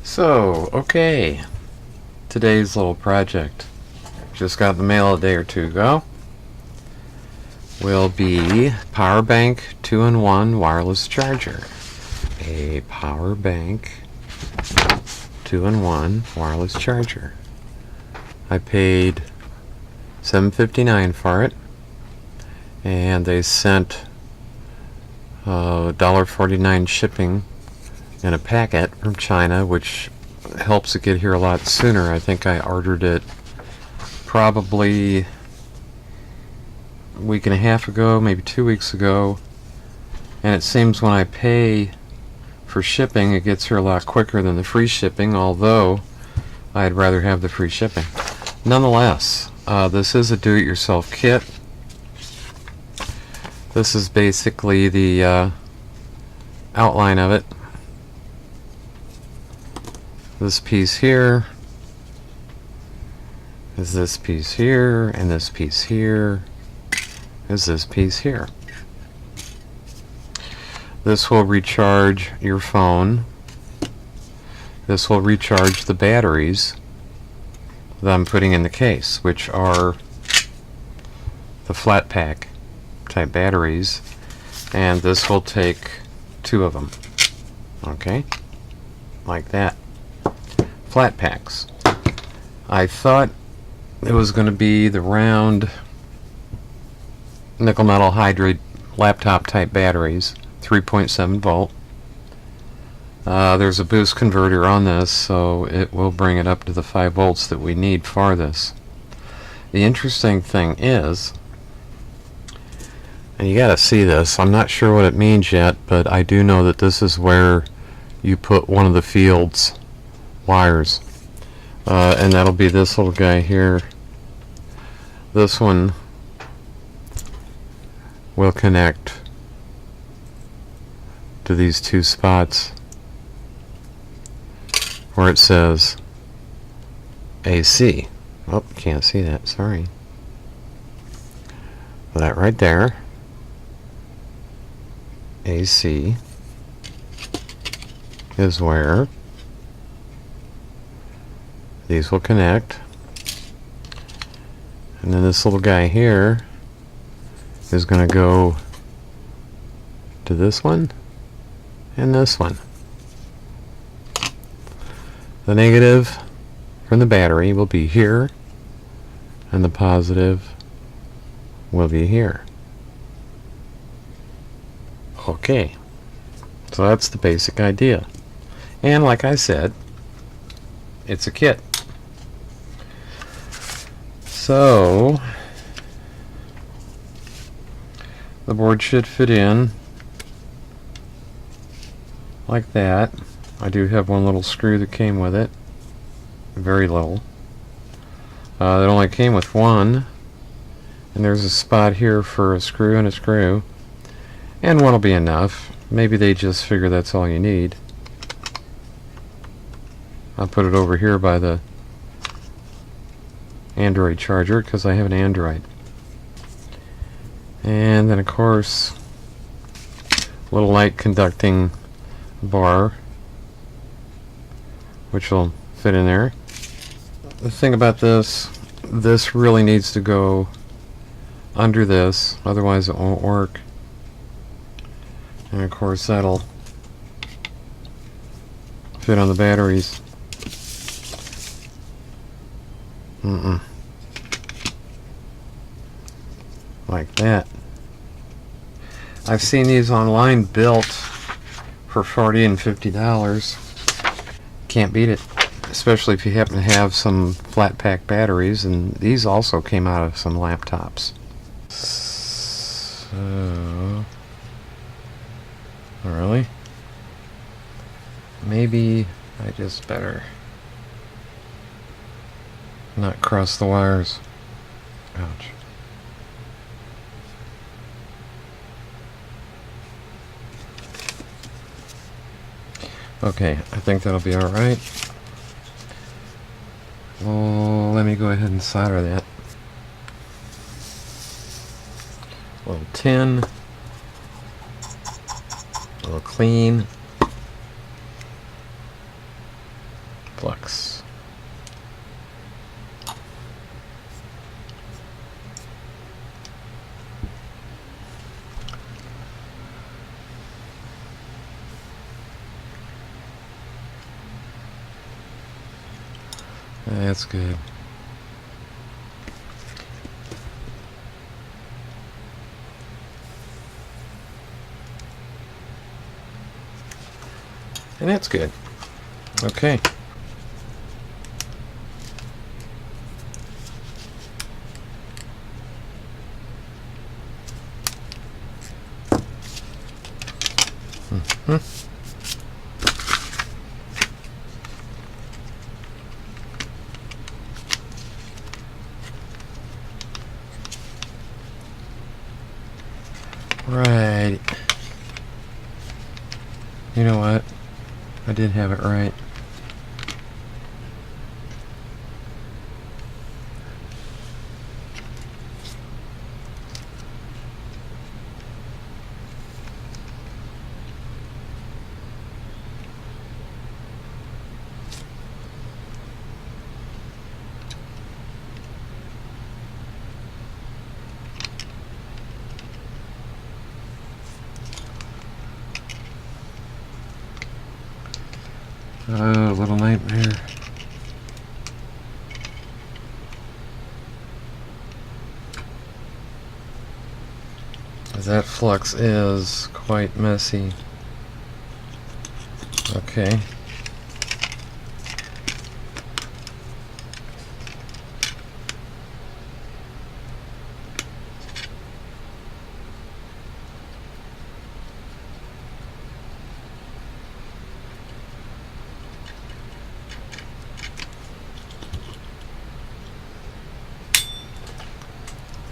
So, okay, today's little project, just got in the mail a day or two ago, will be power bank 2-in-1 wireless charger. A power bank 2-in-1 wireless charger. I paid $7.59 for it, and they sent $1.49 shipping in a packet from China, which helps it get here a lot sooner. I think I ordered it probably a week and a half ago, maybe 2 weeks ago, and it seems when I pay for shipping it gets here a lot quicker than the free shipping, although I'd rather have the free shipping. Nonetheless, this is a do-it-yourself kit. This is basically the outline of it. This piece here is this piece here, and this piece here is this piece here. This will recharge your phone. This will recharge the batteries that I'm putting in the case, which are the flat pack type batteries, and this will take 2 of them. Okay, like that. Flat packs. I thought it was going to be the round nickel metal hydride laptop type batteries, 3.7 volt. There's a boost converter on this, so it will bring it up to the 5 volts that we need for this. The interesting thing is, and you gotta see this, I'm not sure what it means yet, but I do know that this is where you put one of the field's wires, and that'll be this little guy here. This one will connect to these 2 spots where it says AC. Oh, can't see that, sorry. That right there, AC, is where these will connect, and then this little guy here is going to go to this one and this one. The negative from the battery will be here, and the positive will be here. Okay, so that's the basic idea, and like I said, it's a kit. So the board should fit in like that. I do have one little screw that came with it, very little. It only came with one, and there's a spot here for a screw and a screw, and one will be enough. Maybe they just figure that's all you need. I'll put it over here by the Android charger because I have an Android. And then of course a little light conducting bar which will fit in there. The thing about this really needs to go under this, otherwise it won't work. And of course that'll fit on the batteries. Like that. I've seen these online built for $40 and $50. Can't beat it, especially if you happen to have some flat pack batteries, and these also came out of some laptops. So, really? Maybe I just better not cross the wires. Ouch. Okay, I think that'll be alright. Well, let me go ahead and solder that. A little tin. A little clean. flux. That's good. And that's good. Okay. Right. You know what? I did have it right. Oh, little nightmare. That flux is quite messy. Okay.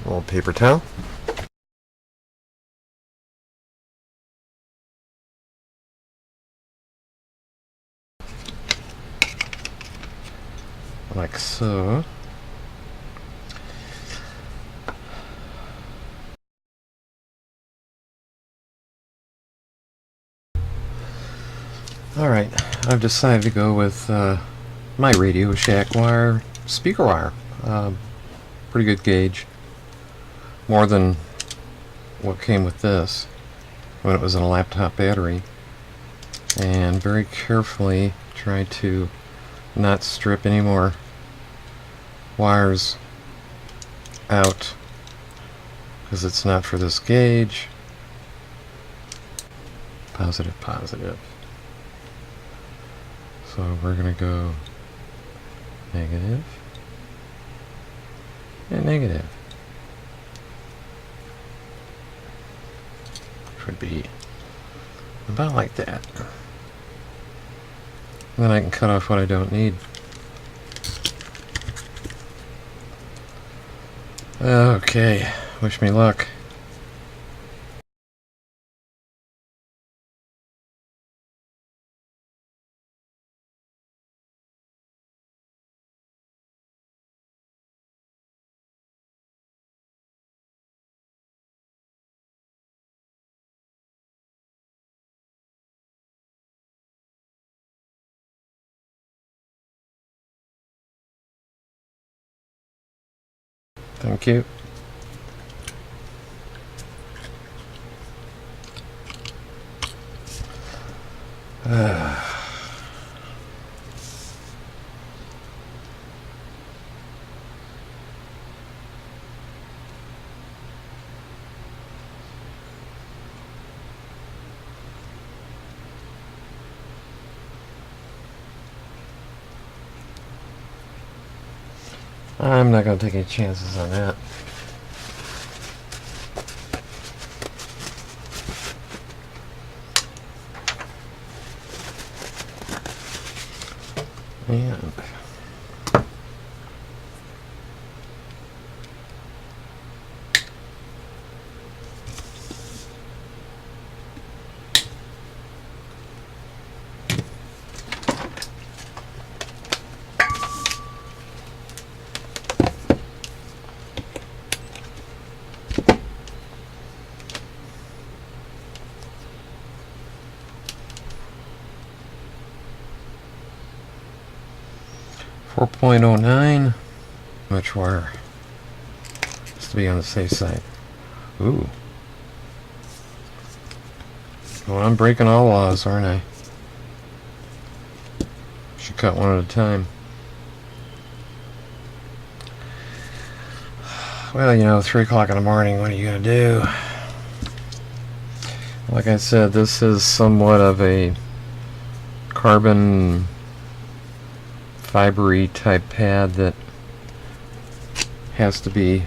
A little paper towel. Like so. Alright, I've decided to go with my Radio Shack wire, speaker wire. Pretty good gauge. More than what came with this when it was in a laptop battery. And very carefully try to not strip any more wires out because it's not for this gauge. Positive, positive. So we're going to go negative and negative. Which would be about like that. And then I can cut off what I don't need. Okay, wish me luck. Thank you. I'm not going to take any chances on that. And 4.09. Much wire. Just to be on the safe side. Ooh. Well, I'm breaking all laws, aren't I? Should cut one at a time. Well, 3 o'clock in the morning, what are you going to do? Like I said, this is somewhat of a carbon fibery type pad that has to be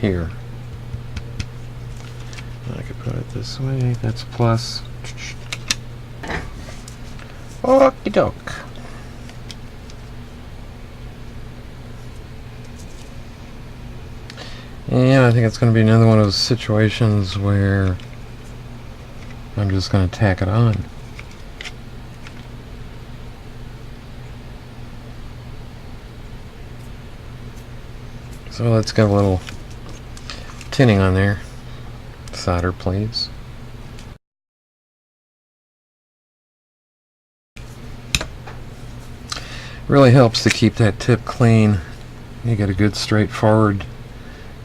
here. I could put it this way. That's a plus. Okie doke. And I think it's going to be another one of those situations where I'm just going to tack it on. So let's get a little tinning on there. Solder, please. Really helps to keep that tip clean. You get a good straightforward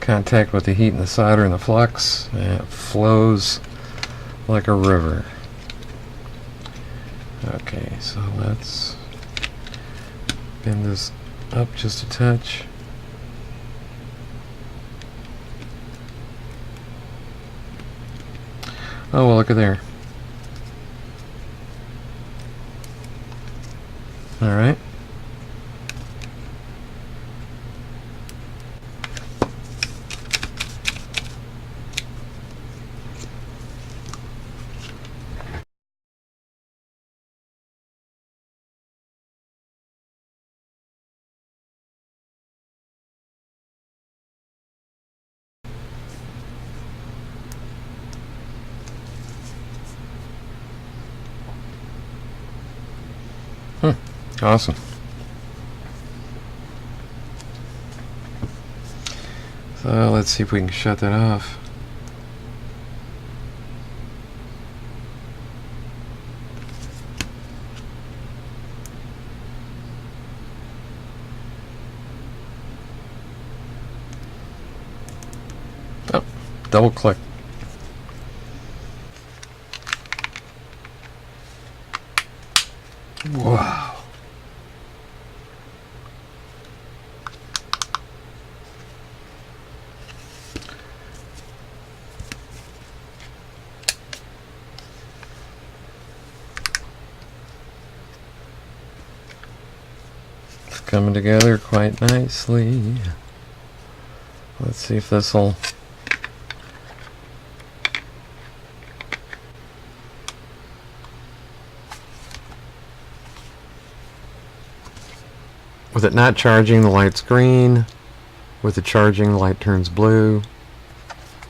contact with the heat and the solder and the flux, and it flows like a river. Okay, so let's bend this up just a touch. Oh, well, look at there. All right. Awesome. So let's see if we can shut that off. Oh, double click. Wow. It's coming together quite nicely. Let's see if this will... With it not charging, the light's green. With the charging, the light turns blue.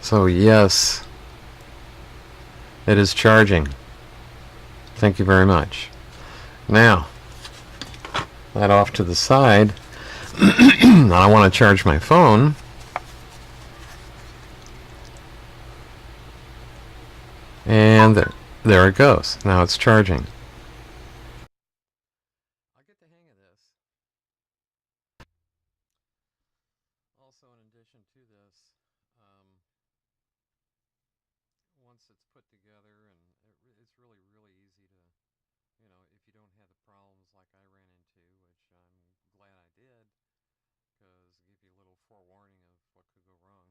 So yes, it is charging. Thank you very much. Now, that off to the side. I want to charge my phone. And there it goes. Now it's charging. I'll get the hang of this. Also, in addition to this, once it's put together, and it's really, really easy to, if you don't have the problems like I ran into, which I'm glad I did, because it gave you a little forewarning of what could go wrong.